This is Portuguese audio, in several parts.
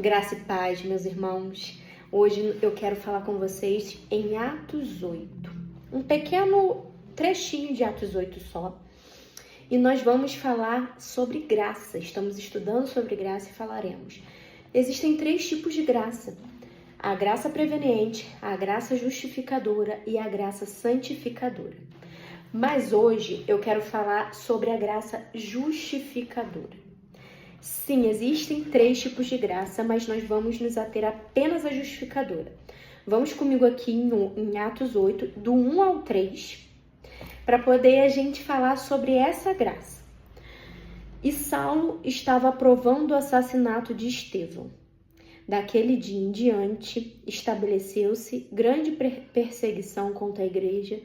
Graça e paz, meus irmãos. Hoje eu quero falar com vocês em Atos 8. Um pequeno trechinho de Atos 8 só. E nós vamos falar sobre graça. Estamos estudando sobre graça e falaremos. Existem 3 tipos de graça. A graça preveniente, a graça justificadora e a graça santificadora. Mas hoje eu quero falar sobre a graça justificadora. Sim, existem 3 tipos de graça, mas nós vamos nos ater apenas à justificadora. Vamos comigo aqui em Atos 8, do 1 ao 3, para poder a gente falar sobre essa graça. E Saulo estava aprovando o assassinato de Estevão. Daquele dia em diante, estabeleceu-se grande perseguição contra a igreja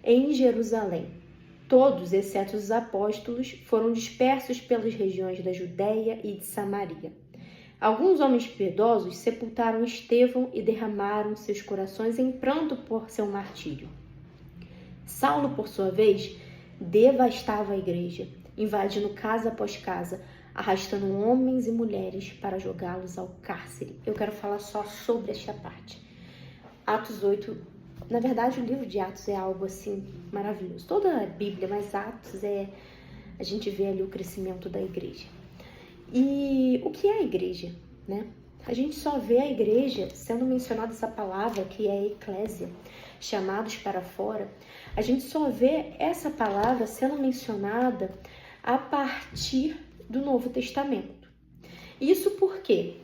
em Jerusalém. Todos, exceto os apóstolos, foram dispersos pelas regiões da Judéia e de Samaria. Alguns homens piedosos sepultaram Estevão e derramaram seus corações em pranto por seu martírio. Saulo, por sua vez, devastava a igreja, invadindo casa após casa, arrastando homens e mulheres para jogá-los ao cárcere. Eu quero falar só sobre esta parte. Atos 8. Na verdade, o livro de Atos é algo assim maravilhoso. Toda a Bíblia, mas Atos a gente vê ali o crescimento da igreja. E o que é a igreja, né? A gente só vê a igreja sendo mencionada essa palavra que é eclésia, chamados para fora. A gente só vê essa palavra sendo mencionada a partir do Novo Testamento. Isso porque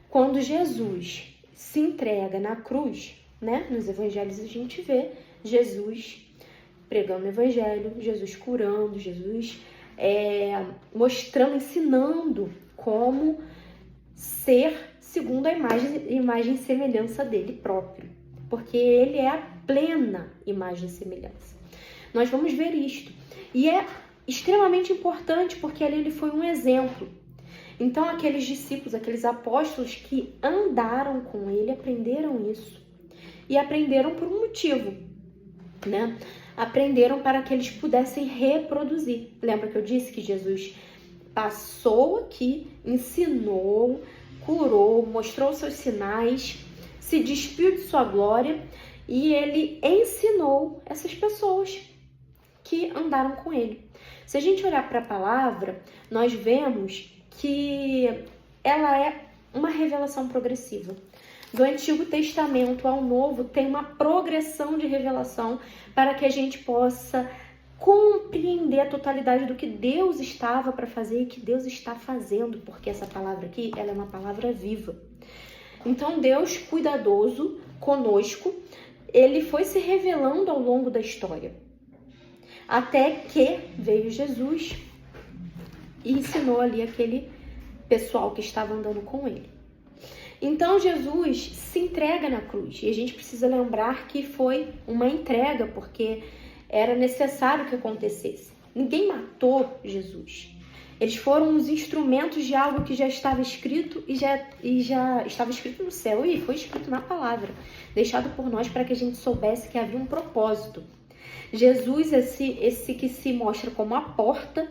quando Jesus se entrega na cruz, né? Nos evangelhos a gente vê Jesus pregando o evangelho, Jesus curando, Jesus mostrando, ensinando como ser segundo a imagem e semelhança dele próprio, porque ele é a plena imagem e semelhança. Nós vamos ver isto, e é extremamente importante porque ali ele foi um exemplo. Então aqueles discípulos, aqueles apóstolos que andaram com ele, aprenderam isso. E aprenderam por um motivo, né? Aprenderam para que eles pudessem reproduzir. Lembra que eu disse que Jesus passou aqui, ensinou, curou, mostrou seus sinais, se despiu de sua glória e ele ensinou essas pessoas que andaram com ele. Se a gente olhar para a palavra, nós vemos que ela é uma revelação progressiva. Do Antigo Testamento ao Novo tem uma progressão de revelação para que a gente possa compreender a totalidade do que Deus estava para fazer e que Deus está fazendo, porque essa palavra aqui, ela é uma palavra viva. Então Deus, cuidadoso conosco, ele foi se revelando ao longo da história, até que veio Jesus e ensinou ali aquele pessoal que estava andando com ele. Então Jesus se entrega na cruz e a gente precisa lembrar que foi uma entrega porque era necessário que acontecesse. Ninguém matou Jesus. Eles foram os instrumentos de algo que já estava escrito e já estava escrito no céu e foi escrito na palavra, deixado por nós para que a gente soubesse que havia um propósito. Jesus, esse que se mostra como a porta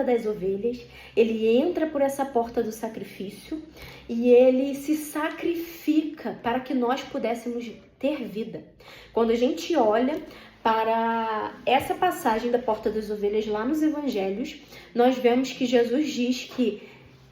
das ovelhas, ele entra por essa porta do sacrifício e ele se sacrifica para que nós pudéssemos ter vida. Quando a gente olha para essa passagem da porta das ovelhas lá nos evangelhos, nós vemos que Jesus diz que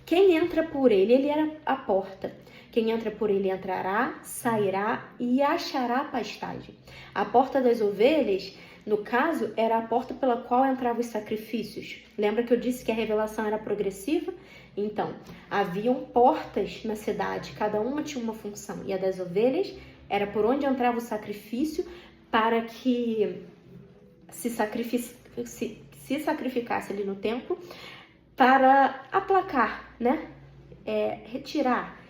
quem entra por ele era a porta. Quem entra por ele entrará, sairá e achará pastagem. A porta das ovelhas, no caso, era a porta pela qual entravam os sacrifícios. Lembra que eu disse que a revelação era progressiva? Então, haviam portas na cidade, cada uma tinha uma função. E a das ovelhas era por onde entrava o sacrifício para que se sacrificasse ali no templo para aplacar, né? Retirar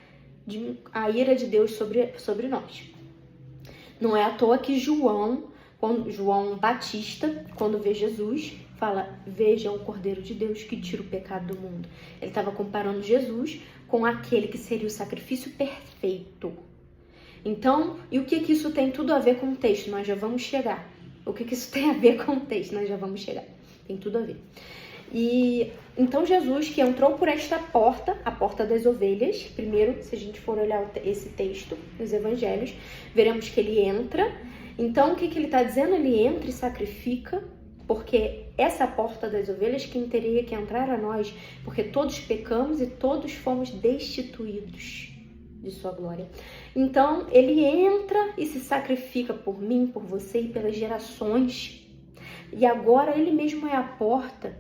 a ira de Deus sobre nós. Não é à toa que João Batista, quando vê Jesus, fala: vejam o Cordeiro de Deus que tira o pecado do mundo. Ele estava comparando Jesus com aquele que seria o sacrifício perfeito. Então, e o que isso tem tudo a ver com o texto? Nós já vamos chegar. O que isso tem a ver com o texto? Nós já vamos chegar. Tem tudo a ver. E então Jesus, que entrou por esta porta, a porta das ovelhas, primeiro, se a gente for olhar esse texto nos evangelhos, veremos que ele entra. Então, o que ele está dizendo? Ele entra e sacrifica, porque essa porta das ovelhas, quem teria que entrar a nós, porque todos pecamos e todos fomos destituídos de sua glória. Então, ele entra e se sacrifica por mim, por você e pelas gerações. E agora ele mesmo é a porta.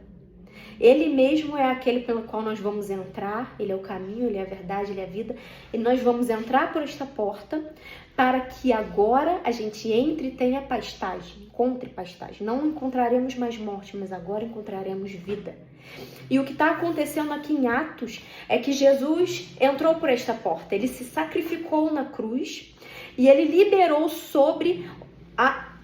Ele mesmo é aquele pelo qual nós vamos entrar. Ele é o caminho, ele é a verdade, ele é a vida. E nós vamos entrar por esta porta para que agora a gente entre e tenha pastagem. Encontre pastagem. Não encontraremos mais morte, mas agora encontraremos vida. E o que está acontecendo aqui em Atos é que Jesus entrou por esta porta. Ele se sacrificou na cruz e ele liberou sobre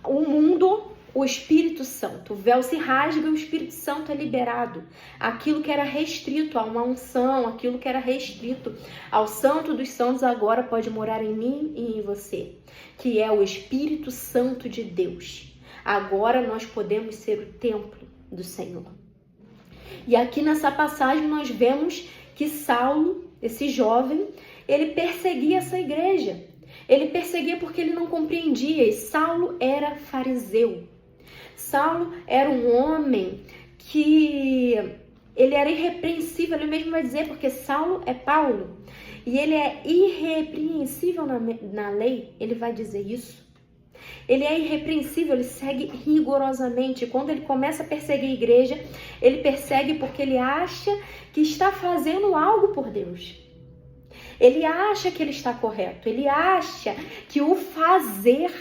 o mundo o Espírito Santo. O véu se rasga e o Espírito Santo é liberado. Aquilo que era restrito a uma unção, aquilo que era restrito ao Santo dos Santos, agora pode morar em mim e em você, que é o Espírito Santo de Deus. Agora nós podemos ser o templo do Senhor. E aqui nessa passagem nós vemos que Saulo, esse jovem, ele perseguia essa igreja. Ele perseguia porque ele não compreendia. E Saulo era fariseu. Saulo era um homem que ele era irrepreensível, ele mesmo vai dizer, porque Saulo é Paulo, e ele é irrepreensível na lei, ele vai dizer isso. Ele é irrepreensível, ele segue rigorosamente. Quando ele começa a perseguir a igreja, ele persegue porque ele acha que está fazendo algo por Deus. Ele acha que ele está correto, ele acha que o fazer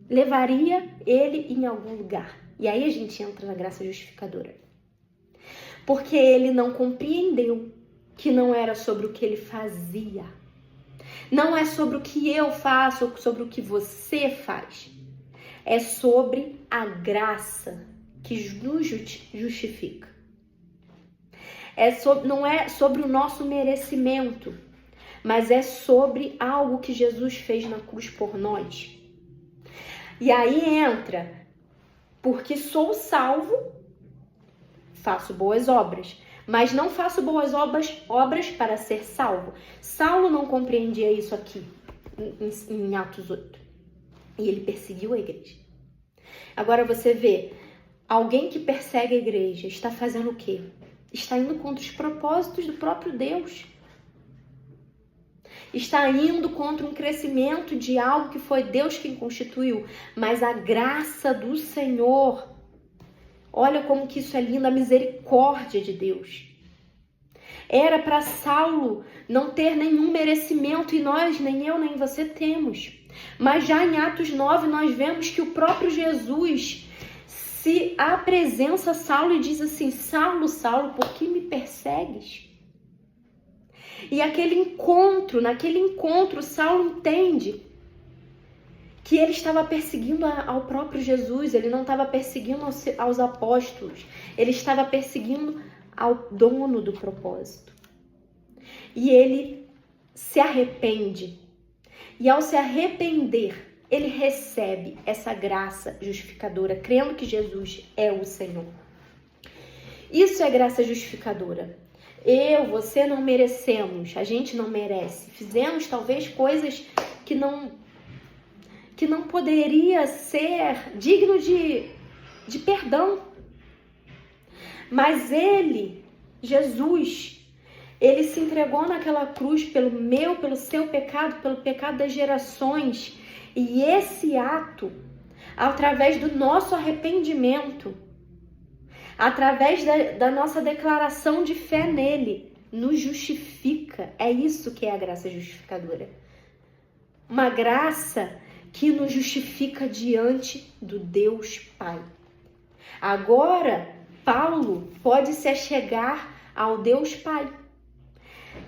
levaria ele em algum lugar. E aí a gente entra na graça justificadora. Porque ele não compreendeu que não era sobre o que ele fazia. Não é sobre o que eu faço ou sobre o que você faz. É sobre a graça que nos justifica. Não é sobre o nosso merecimento, mas é sobre algo que Jesus fez na cruz por nós. E aí entra, porque sou salvo, faço boas obras, mas não faço boas obras para ser salvo. Saulo não compreendia isso aqui, em Atos 8. E ele perseguiu a igreja. Agora você vê, alguém que persegue a igreja está fazendo o quê? Está indo contra os propósitos do próprio Deus. Está indo contra um crescimento de algo que foi Deus quem constituiu. Mas a graça do Senhor, olha como que isso é lindo, a misericórdia de Deus. Era para Saulo não ter nenhum merecimento e nós, nem eu, nem você temos. Mas já em Atos 9 nós vemos que o próprio Jesus se apresenta a Saulo e diz assim: Saulo, Saulo, por que me persegues? E naquele encontro, Saulo entende que ele estava perseguindo ao próprio Jesus, ele não estava perseguindo aos apóstolos, ele estava perseguindo ao dono do propósito. E ele se arrepende. E ao se arrepender, ele recebe essa graça justificadora, crendo que Jesus é o Senhor. Isso é graça justificadora. Você não merecemos, a gente não merece. Fizemos talvez coisas que não poderia ser digno de perdão. Mas Jesus, ele se entregou naquela cruz pelo seu pecado, pelo pecado das gerações. E esse ato, através do nosso arrependimento, através da nossa declaração de fé nele, nos justifica. É isso que é a graça justificadora. Uma graça que nos justifica diante do Deus Pai. Agora, Paulo pode se achegar ao Deus Pai.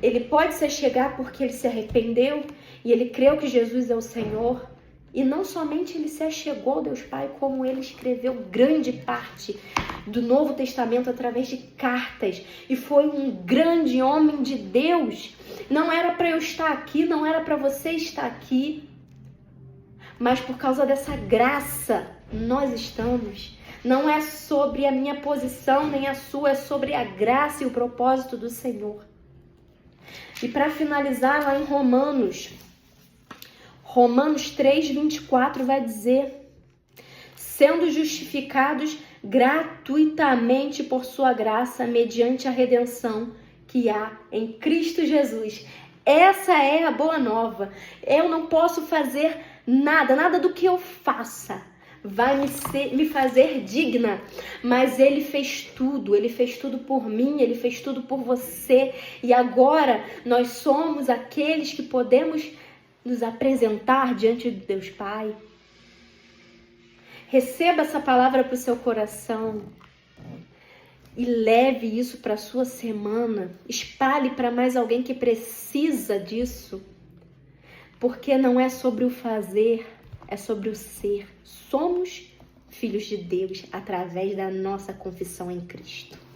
Ele pode se achegar porque ele se arrependeu e ele creu que Jesus é o Senhor. E não somente ele se achegou ao Deus Pai, como ele escreveu grande parte do Novo Testamento através de cartas. E foi um grande homem de Deus. Não era para eu estar aqui, não era para você estar aqui. Mas por causa dessa graça, nós estamos. Não é sobre a minha posição nem a sua, é sobre a graça e o propósito do Senhor. E para finalizar, lá em Romanos 3:24 vai dizer: sendo justificados gratuitamente por sua graça, mediante a redenção que há em Cristo Jesus. Essa é a boa nova. Eu não posso fazer nada do que eu faça vai me fazer digna, mas Ele fez tudo por mim, Ele fez tudo por você, e agora nós somos aqueles que podemos nos apresentar diante de Deus Pai. Receba essa palavra para o seu coração e leve isso para a sua semana. Espalhe para mais alguém que precisa disso. Porque não é sobre o fazer, é sobre o ser. Somos filhos de Deus através da nossa confissão em Cristo.